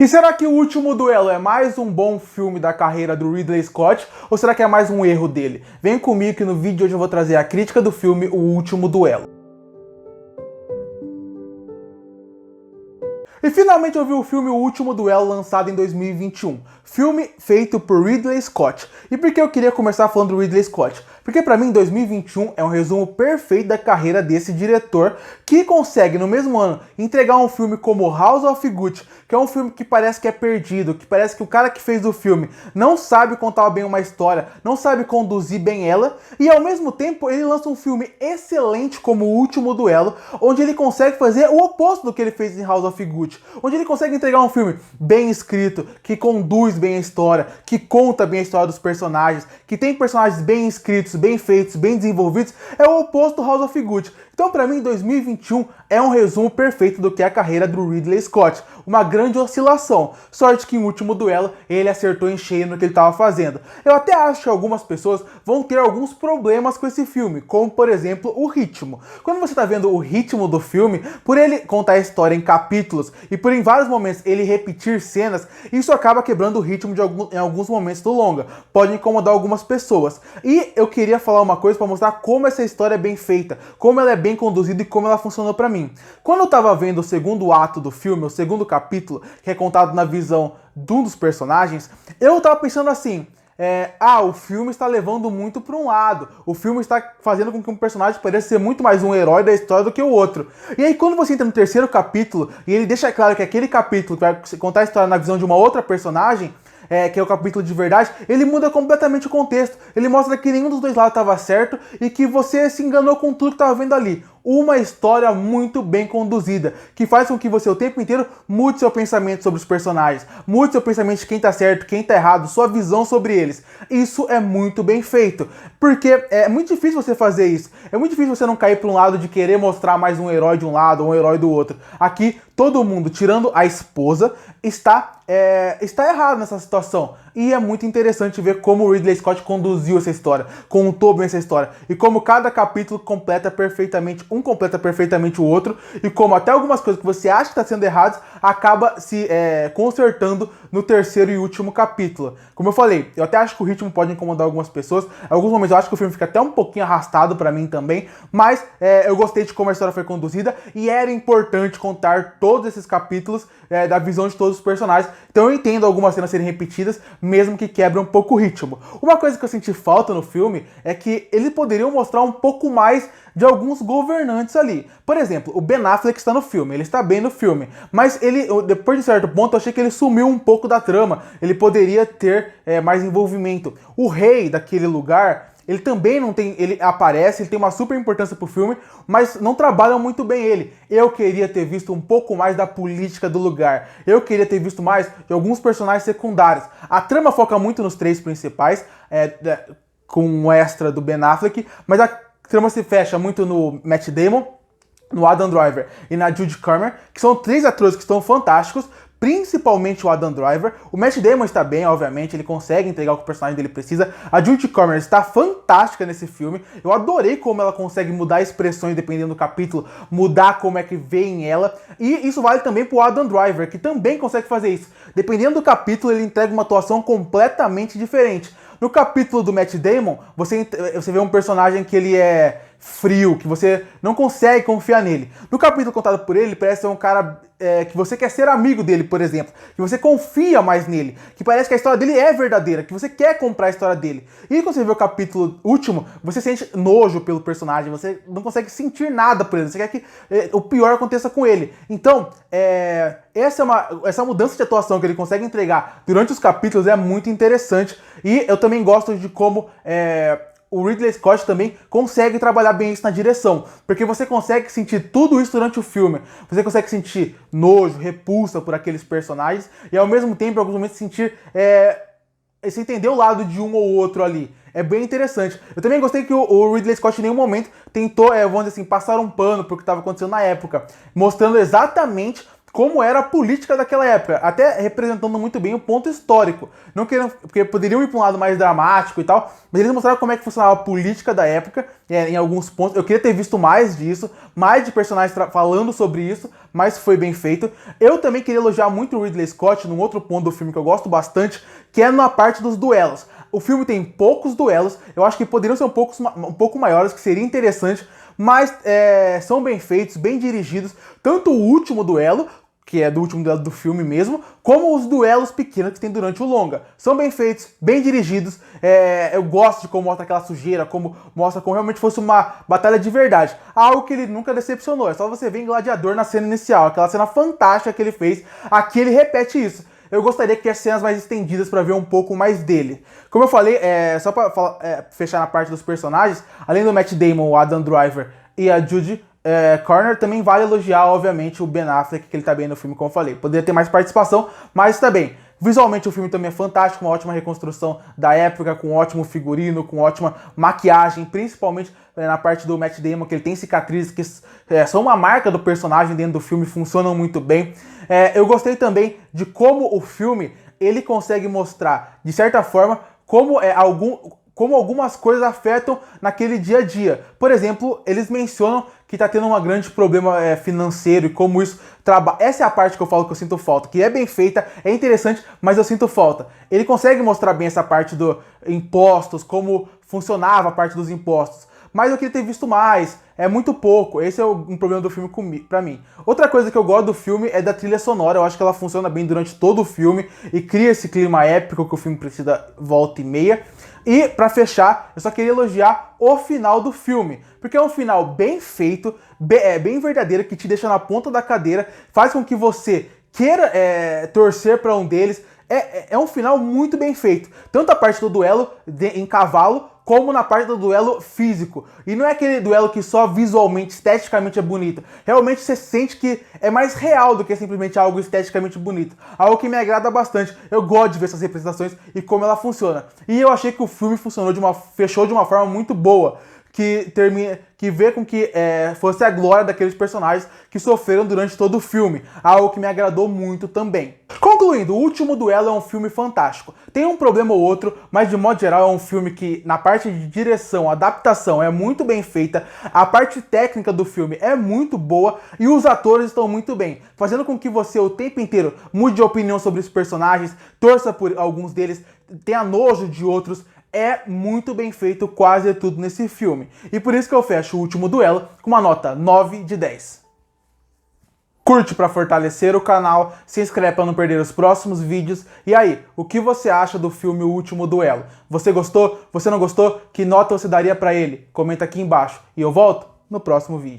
E será que O Último Duelo é mais um bom filme da carreira do Ridley Scott ou será que é mais um erro dele? Vem comigo que no vídeo de hoje eu vou trazer a crítica do filme O Último Duelo. E finalmente eu vi o filme O Último Duelo, lançado em 2021. Filme feito por Ridley Scott. E por que eu queria começar falando do Ridley Scott? Porque pra mim 2021 é um resumo perfeito da carreira desse diretor que consegue no mesmo ano entregar um filme como House of Gucci, que é um filme que parece que é perdido, que parece que o cara que fez o filme não sabe contar bem uma história, não sabe conduzir bem ela, e ao mesmo tempo ele lança um filme excelente como O Último Duelo, onde ele consegue fazer o oposto do que ele fez em House of Gucci, onde ele consegue entregar um filme bem escrito, que conduz bem a história, que conta bem a história dos personagens, que tem personagens bem escritos, bem feitos, bem desenvolvidos, é o oposto do House of Gucci. Então, pra mim, 2021 é um resumo perfeito do que é a carreira do Ridley Scott. Uma grande oscilação. Sorte que em Último Duelo ele acertou em cheio no que ele estava fazendo. Eu até acho que algumas pessoas vão ter alguns problemas com esse filme, como por exemplo o ritmo. Quando você está vendo o ritmo do filme, por ele contar a história em capítulos e por em vários momentos ele repetir cenas, isso acaba quebrando o ritmo em alguns momentos do longa. Pode incomodar algumas pessoas. E eu queria falar uma coisa para mostrar como essa história é bem feita, como ela é bem conduzida e como ela funcionou para mim. Quando eu tava vendo o segundo ato do filme, o segundo capítulo, que é contado na visão de um dos personagens, eu tava pensando assim, o filme está levando muito para um lado, o filme está fazendo com que um personagem pareça ser muito mais um herói da história do que o outro. E aí quando você entra no terceiro capítulo, e ele deixa claro que aquele capítulo que vai contar a história na visão de uma outra personagem, que é o capítulo de verdade, ele muda completamente o contexto. Ele mostra que nenhum dos dois lados estava certo e que você se enganou com tudo que estava vendo ali. Uma história muito bem conduzida, que faz com que você o tempo inteiro mude seu pensamento sobre os personagens, mude seu pensamento de quem tá certo, quem tá errado, sua visão sobre eles. Isso é muito bem feito, porque é muito difícil você fazer isso. É muito difícil você não cair para um lado de querer mostrar mais um herói de um lado ou um herói do outro. Aqui, todo mundo, tirando a esposa, está errado nessa situação. E é muito interessante ver como o Ridley Scott conduziu essa história, contou bem essa história, e como cada capítulo completa perfeitamente o outro, e como até algumas coisas que você acha que está sendo erradas, acaba se consertando no terceiro e último capítulo. Como eu falei, eu até acho que o ritmo pode incomodar algumas pessoas, em alguns momentos eu acho que o filme fica até um pouquinho arrastado pra mim também, mas eu gostei de como a história foi conduzida, e era importante contar todos esses capítulos da visão de todos os personagens. Então eu entendo algumas cenas serem repetidas, mesmo que quebre um pouco o ritmo. Uma coisa que eu senti falta no filme é que eles poderiam mostrar um pouco mais de alguns governantes ali. Por exemplo, o Ben Affleck está no filme, ele está bem no filme, mas ele, depois de certo ponto, eu achei que ele sumiu um pouco da trama. Ele poderia ter mais envolvimento. O rei daquele lugar, ele também não tem, ele aparece, ele tem uma super importância pro filme, mas não trabalham muito bem ele. Eu queria ter visto um pouco mais da política do lugar. Eu queria ter visto mais de alguns personagens secundários. A trama foca muito nos três principais, com um extra do Ben Affleck, mas a trama se fecha muito no Matt Damon, no Adam Driver e na Judy Comer, que são três atores que estão fantásticos, principalmente o Adam Driver. O Matt Damon está bem, obviamente, ele consegue entregar o que o personagem dele precisa. A Judy Comer está fantástica nesse filme. Eu adorei como ela consegue mudar expressões dependendo do capítulo, mudar como é que vê em ela. E isso vale também pro Adam Driver, que também consegue fazer isso. Dependendo do capítulo, ele entrega uma atuação completamente diferente. No capítulo do Matt Damon, você vê um personagem que ele é frio, que você não consegue confiar nele. No capítulo contado por ele parece ser um cara que você quer ser amigo dele, por exemplo, que você confia mais nele, que parece que a história dele é verdadeira, que você quer comprar a história dele. E quando você vê o capítulo último, você sente nojo pelo personagem, você não consegue sentir nada por ele, você quer que o pior aconteça com ele. Então, essa mudança de atuação que ele consegue entregar durante os capítulos é muito interessante, e eu também gosto de como o Ridley Scott também consegue trabalhar bem isso na direção, porque você consegue sentir tudo isso durante o filme. Você consegue sentir nojo, repulsa por aqueles personagens e ao mesmo tempo, em alguns momentos, sentir você entender o lado de um ou outro ali. É bem interessante. Eu também gostei que o Ridley Scott em nenhum momento tentou, vamos dizer assim, passar um pano pro que estava acontecendo na época, mostrando exatamente como era a política daquela época, até representando muito bem o ponto histórico. Não querendo, porque poderiam ir para um lado mais dramático e tal, mas eles mostraram como é que funcionava a política da época, em alguns pontos. Eu queria ter visto mais disso, mais de personagens falando sobre isso, mas foi bem feito. Eu também queria elogiar muito o Ridley Scott num outro ponto do filme que eu gosto bastante, que é na parte dos duelos. O filme tem poucos duelos, eu acho que poderiam ser um pouco maiores, que seria interessante, mas são bem feitos, bem dirigidos, tanto o último duelo, que é do último duelo do filme mesmo, como os duelos pequenos que tem durante o longa. São bem feitos, bem dirigidos, eu gosto de como mostra aquela sujeira, como mostra como realmente fosse uma batalha de verdade. Algo que ele nunca decepcionou, é só você ver em Gladiador na cena inicial, aquela cena fantástica que ele fez, aqui ele repete isso. Eu gostaria que as cenas mais estendidas para ver um pouco mais dele. Como eu falei, só para fechar na parte dos personagens, além do Matt Damon, o Adam Driver e a Judy Garner, também vale elogiar, obviamente, o Ben Affleck, que ele tá bem no filme, como eu falei. Poderia ter mais participação, mas tá bem. Visualmente o filme também é fantástico, uma ótima reconstrução da época, com ótimo figurino, com ótima maquiagem, principalmente na parte do Matt Damon, que ele tem cicatrizes que são uma marca do personagem dentro do filme, funcionam muito bem. Eu gostei também de como o filme ele consegue mostrar, de certa forma, como algumas coisas afetam naquele dia a dia. Por exemplo, eles mencionam que tá tendo um grande problema financeiro e como isso trabalha. Essa é a parte que eu falo que eu sinto falta, que é bem feita, é interessante, mas eu sinto falta. Ele consegue mostrar bem essa parte dos impostos, como funcionava a parte dos impostos. Mas eu queria ter visto mais, é muito pouco. Esse é um problema do filme pra mim. Outra coisa que eu gosto do filme é da trilha sonora. Eu acho que ela funciona bem durante todo o filme e cria esse clima épico que o filme precisa volta e meia. E pra fechar, eu só queria elogiar o final do filme, porque é um final bem feito, bem verdadeiro, que te deixa na ponta da cadeira, faz com que você queira torcer pra um deles. É um final muito bem feito, tanto a parte do duelo em cavalo, como na parte do duelo físico. E não é aquele duelo que só visualmente, esteticamente é bonito. Realmente você sente que é mais real do que simplesmente algo esteticamente bonito. Algo que me agrada bastante. Eu gosto de ver essas representações e como ela funciona. E eu achei que o filme fechou de uma forma muito boa. Que vê com que fosse a glória daqueles personagens que sofreram durante todo o filme. Algo que me agradou muito também. Concluindo, O Último Duelo é um filme fantástico. Tem um problema ou outro, mas de modo geral é um filme que na parte de direção, adaptação é muito bem feita, a parte técnica do filme é muito boa e os atores estão muito bem, fazendo com que você o tempo inteiro mude de opinião sobre os personagens, torça por alguns deles, tenha nojo de outros. É muito bem feito quase tudo nesse filme. E por isso que eu fecho O Último Duelo com uma nota 9 de 10. Curte para fortalecer o canal, se inscreve para não perder os próximos vídeos. E aí, o que você acha do filme O Último Duelo? Você gostou? Você não gostou? Que nota você daria para ele? Comenta aqui embaixo. E eu volto no próximo vídeo.